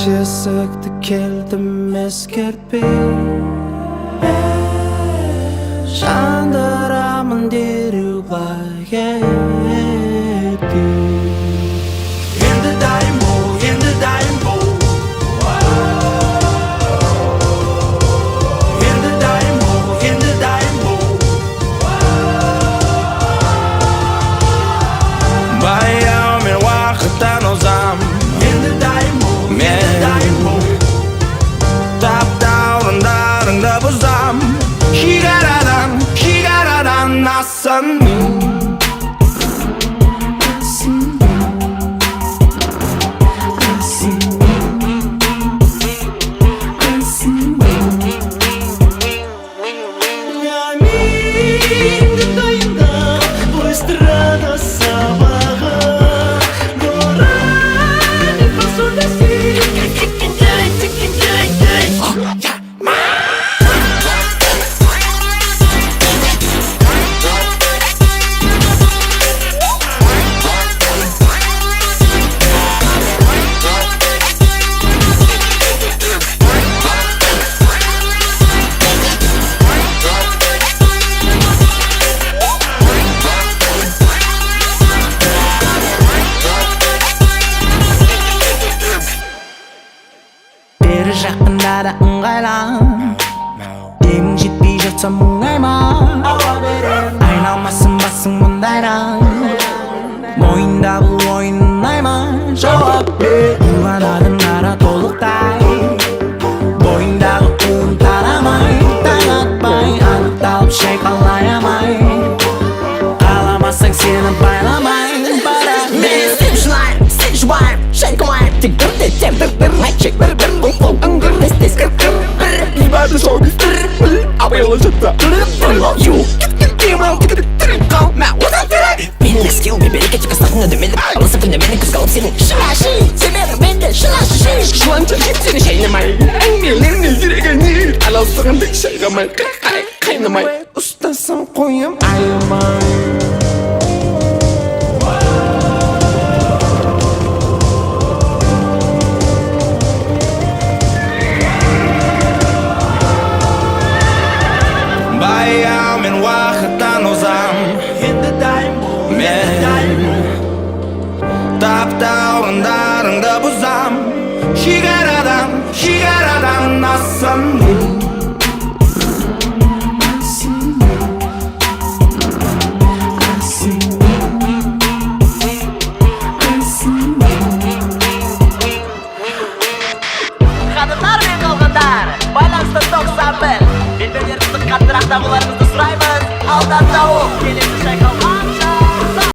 Есікті келдім ескертпей, жандырамын дереу былай кетпей. Енді дайын бол, енді дайын бол, енді дайын бол, енді дайын бол. Баяу мен уақыттан озам, енді дайын бол, енді дайын бол. Таптауырындарыңды бұзам, шекарадан ассын. Жақында да ыңғайлан, тегің жетпей жатса мұңайма. Айналмасын басың мұндайдан, мойында бұл ойын ұнайма. Жауап бер, ұланадың ара толықтай, бойындағы уын тарамай, таң атпай, анықталып шайқалай алмай. Қаламасаң сені байламай, барам мен сен жылайым, сен жұбайым, шайқалайым. Тек бірде тем бір мәтчек бір бұл ұңғыр тез кір Ибады шоу-биз абайлы жатса Ю, кемал, қал, мә, одан терек Менің скилл, берекет жекастардың өдімелік Алысып күнде мені күз қалып сенің Шынашы, семеді менде шынашы Жыланча кеп сені шайнамай Әңгелеріне жүрегіне Алаусығанды шайғамай Қайнамай, ұстасам қойым айымай Баяу мен уақыттан озам, енді дайын бол, енді дайын бол. Таптауырындарыңды бұзам, шекарадан ассын. Қадырлар мен қалғандар, байланысты 91 Белбелеріңізді қаттырақ табуларыңызды сұраймыз. Алда тауып келесі шайқал